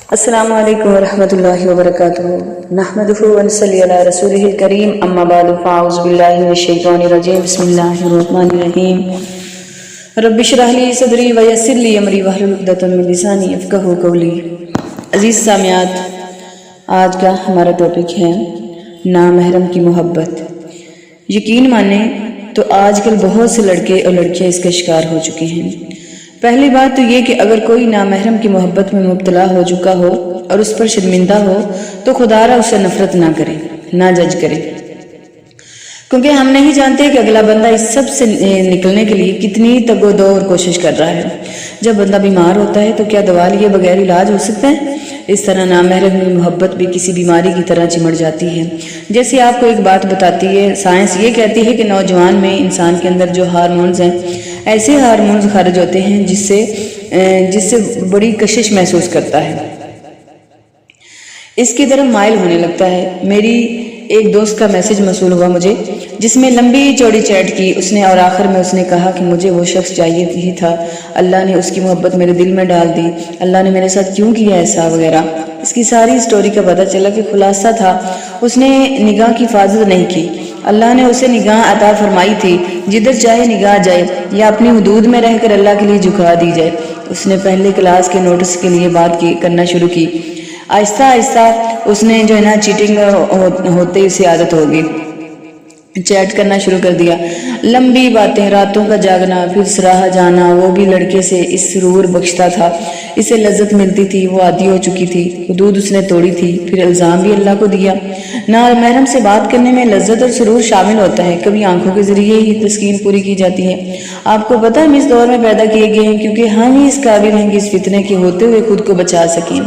السلام علیکم ورحمۃ اللہ وبرکاتہ نحمدہ ونصلی علی رسولہ الکریم اما بعد فاعوذ باللہ من الشیطان الرجیم بسم اللہ الرحمن الرحیم رب اشرح لی صدری ویسر لی امری واحلل عقدۃ من لسانی یفقہوا قولی۔ عزیز سامعات، آج کا ہمارا ٹاپک ہے نامحرم کی محبت۔ یقین مانیں تو آج کل بہت سے لڑکے اور لڑکیاں اس کا شکار ہو چکے ہیں۔ پہلی بات تو یہ کہ اگر کوئی نامحرم کی محبت میں مبتلا ہو چکا ہو اور اس پر شرمندہ ہو تو خدا را اس سے نفرت نہ کرے، نہ جج کرے، کیونکہ ہم نہیں جانتے کہ اگلا بندہ اس سب سے نکلنے کے لیے کتنی تگ و دو اور کوشش کر رہا ہے۔ جب بندہ بیمار ہوتا ہے تو کیا دوا لیے بغیر علاج ہو سکتا ہے؟ اس طرح نامحرم کی محبت بھی کسی بیماری کی طرح چمٹ جاتی ہے۔ جیسے آپ کو ایک بات بتاتی ہے، سائنس یہ کہتی ہے کہ نوجوان میں انسان کے اندر جو ہارمونز ہیں، ایسے ہارمونز خارج ہوتے ہیں جس سے بڑی کشش محسوس کرتا ہے، اس کی طرف مائل ہونے لگتا ہے۔ میری ایک دوست کا میسج موصول ہوا مجھے، جس میں لمبی چوڑی چیٹ کی اس نے، اور آخر میں اس نے کہا کہ مجھے وہ شخص چاہیے ہی تھا، اللہ نے اس کی محبت میرے دل میں ڈال دی، اللہ نے میرے ساتھ کیوں کیا ایسا وغیرہ۔ اس کی ساری سٹوری کا پتہ چلا کہ خلاصہ تھا اس نے نگاہ کی حفاظت نہیں کی۔ اللہ نے اسے نگاہ عطا فرمائی تھی، جدھر چاہے نگاہ جائے یا اپنی حدود میں رہ کر اللہ کے لیے جھکا دی جائے۔ اس نے پہلے کلاس کے نوٹس کے لیے بات کرنا شروع کی، آہستہ آہستہ اس نے جو ہے نا چیٹنگ ہوتے ہی اسے عادت ہوگی، چیٹ کرنا شروع کر دیا، لمبی باتیں، راتوں کا جاگنا، پھر سراہا جانا۔ وہ بھی لڑکے سے اس سرور بخشتا تھا، اسے لذت ملتی تھی، وہ عادی ہو چکی تھی، حدود اس نے توڑی تھی، پھر الزام بھی اللہ کو دیا۔ نامحرم سے بات کرنے میں لذت اور سرور شامل ہوتا ہے، کبھی آنکھوں کے ذریعے ہی تسکین پوری کی جاتی ہے۔ آپ کو پتہ ہے ہم اس دور میں پیدا کیے گئے ہیں کیونکہ ہم ہی اس قابل ہیں کہ اس فتنے کے ہوتے ہوئے خود کو بچا سکیں۔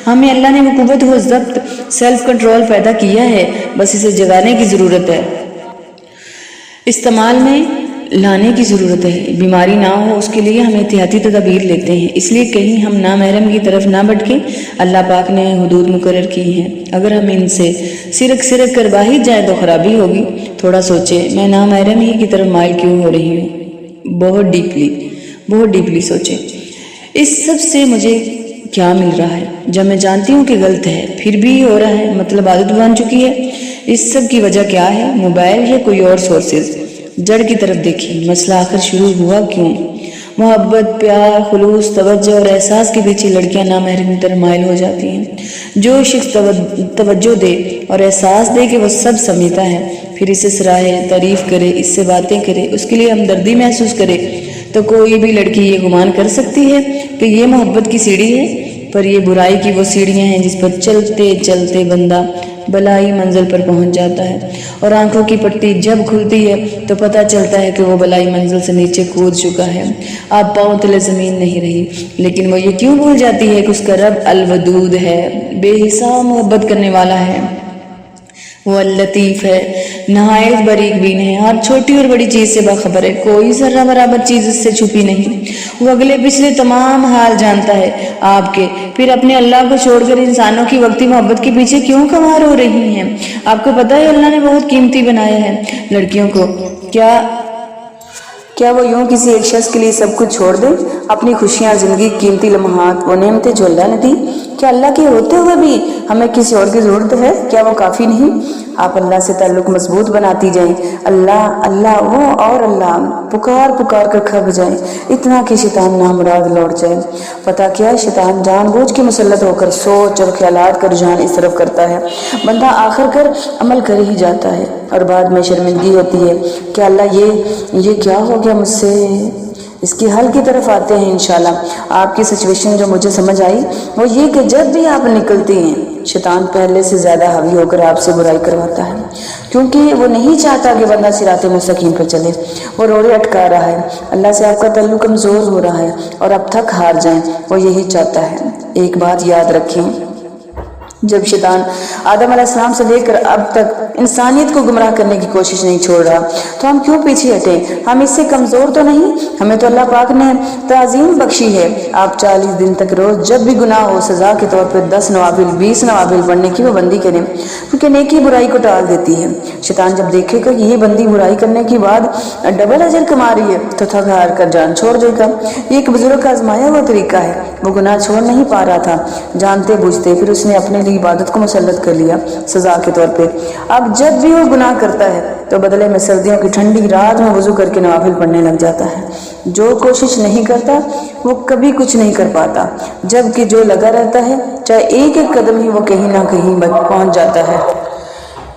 ہمیں اللہ نے قوت و ضبط، سیلف کنٹرول پیدا کیا ہے، بس اسے جگانے کی ضرورت ہے، استعمال میں لانے کی ضرورت ہے۔ بیماری نہ ہو اس کے لیے ہم احتیاطی تدابیر لیتے ہیں، اس لیے کہیں ہم نامحرم کی طرف نہ بھٹکیں۔ اللہ پاک نے حدود مقرر کی ہیں، اگر ہم ان سے سرک کروا ہی جائیں تو خرابی ہوگی۔ تھوڑا سوچیں، میں نامحرم ہی کی طرف مائل کیوں ہو رہی ہوں؟ بہت ڈیپلی سوچیں، اس سب سے مجھے کیا مل رہا ہے جب میں جانتی ہوں کہ غلط ہے پھر بھی ہو رہا ہے، مطلب عادت بن چکی ہے۔ اس سب کی وجہ کیا ہے؟ موبائل یا کوئی اور سورسز؟ جڑ کی طرف دیکھیں، مسئلہ آخر شروع ہوا کیوں؟ محبت، پیار، خلوص، توجہ اور احساس کے پیچھے لڑکیاں نامحرم کی طرف مائل ہو جاتی ہیں۔ جو شخص توجہ دے اور احساس دے کہ وہ سب سمجھتا ہے، پھر اسے سراہے، تعریف کرے، اس سے باتیں کرے، اس کے لیے ہمدردی محسوس کرے، تو کوئی بھی لڑکی یہ گمان کر سکتی ہے کہ یہ محبت کی سیڑھی ہے؟ پر یہ برائی کی وہ سیڑھیاں ہیں جس پر چلتے چلتے بندہ بلائی منزل پر پہنچ جاتا ہے، اور آنکھوں کی پٹی جب کھلتی ہے تو پتہ چلتا ہے کہ وہ بلائی منزل سے نیچے کود چکا ہے، اب پاؤں تلے زمین نہیں رہی۔ لیکن وہ یہ کیوں بھول جاتی ہے کہ اس کا رب الودود ہے، بے حساب محبت کرنے والا ہے، وہ اللطیف ہے، نہایت باریک بین ہے، ہر چھوٹی اور بڑی چیز سے باخبر ہے، کوئی ذرہ برابر چیز اس سے چھپی نہیں۔ وہ اگلے پچھلے تمام حال جانتا ہے آپ کے، پھر اپنے اللہ کو چھوڑ کر انسانوں کی وقتی محبت کے پیچھے کیوں کنوار ہو رہی ہیں؟ آپ کو پتہ ہے اللہ نے بہت قیمتی بنایا ہے لڑکیوں کو، کیا وہ یوں کسی ایک شخص کے لیے سب کچھ چھوڑ دے؟ اپنی خوشیاں، زندگی، قیمتی لمحات، وہ نعمتیں جو اللہ نے دی، کیا اللہ کے ہوتے ہوئے بھی ہمیں کسی اور کی ضرورت ہے؟ کیا وہ کافی نہیں؟ آپ اللہ سے تعلق مضبوط بناتی جائیں، اللہ اللہ وہ اور اللہ پکار کر کھپ جائیں، اتنا کہ شیطان نامراد لوٹ جائے۔ پتہ کیا ہے، شیطان جان بوجھ کے مسلط ہو کر سوچ اور خیالات کا رجحان اس طرف کرتا ہے، بندہ آخر کر عمل کر ہی جاتا ہے اور بعد میں شرمندگی ہوتی ہے کہ اللہ یہ کیا ہو گیا مجھ سے۔ اس کی حل کی طرف آتے ہیں انشاءاللہ۔ آپ کی سچویشن جو مجھے سمجھ آئی وہ یہ کہ جب بھی آپ نکلتی ہیں، شیطان پہلے سے زیادہ حاوی ہو کر آپ سے برائی کرواتا ہے، کیونکہ وہ نہیں چاہتا کہ بندہ صراط مستقیم پر چلے، وہ روڑے اٹکا رہا ہے، اللہ سے آپ کا تعلق کمزور ہو رہا ہے اور اب تک ہار جائیں، وہ یہی چاہتا ہے۔ ایک بات یاد رکھیں، جب شیطان آدم علیہ السلام سے لے کر اب تک انسانیت کو گمراہ کرنے کی کوشش نہیں چھوڑ رہا تو ہم کیوں پیچھے ہٹیں؟ ہم اس سے کمزور تو نہیں؟ ہمیں تو اللہ پاک نے تعظیم بخشی ہے۔ آپ 40 دن تک روز جب بھی گناہ ہو سزا کے طور پر 10 نوافل 20 نوافل پڑھنے کی پابندی کریں، کیونکہ نیکی برائی کو ٹال دیتی ہے۔ شیطان جب دیکھے گا کہ یہ بندی برائی کرنے کے بعد ڈبل اجر کما رہی ہے تو تھک ہار کر جان چھوڑ دے گا۔ یہ ایک بزرگ کا آزمایا ہوا طریقہ ہے۔ وہ گناہ چھوڑ نہیں پا رہا تھا جانتے بوجھتے، پھر اس نے اپنے لیے عبادت کو مسلط کر لیا سزا کے طور پہ۔ اب جب بھی وہ گناہ کرتا ہے تو بدلے میں سردیوں کی ٹھنڈی رات میں وضو کر کے نوافل پڑھنے لگ جاتا ہے۔ جو کوشش نہیں کرتا وہ کبھی کچھ نہیں کر پاتا، جبکہ جو لگا رہتا ہے چاہے ایک ایک قدم ہی وہ کہیں نہ کہیں پہنچ جاتا ہے۔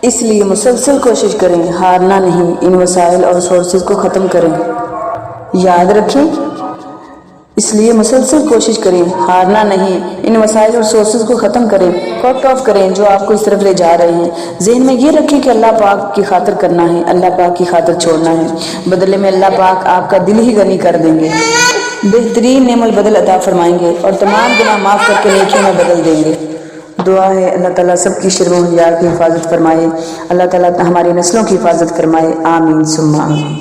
اس لیے مسلسل کوشش کریں، ہارنا نہیں، ان وسائل اور سورسز کو ختم کریں۔ یاد رکھیں، اس لیے مسلسل کوشش کریں، ہارنا نہیں، ان وسائل اور سورسز کو ختم کریں، کٹ آف کریں جو آپ کو اس طرف لے جا رہے ہیں۔ ذہن میں یہ رکھیں کہ اللہ پاک کی خاطر کرنا ہے، اللہ پاک کی خاطر چھوڑنا ہے، بدلے میں اللہ پاک آپ کا دل ہی غنی کر دیں گے، بہترین نعم البدل عطا فرمائیں گے اور تمام گناہ معاف کر کے نیکیوں میں بدل دیں گے۔ دعا ہے اللہ تعالیٰ سب کی شرم و حیا کی حفاظت فرمائے، اللہ تعالیٰ ہماری نسلوں کی حفاظت فرمائے، آمین ثم آمین۔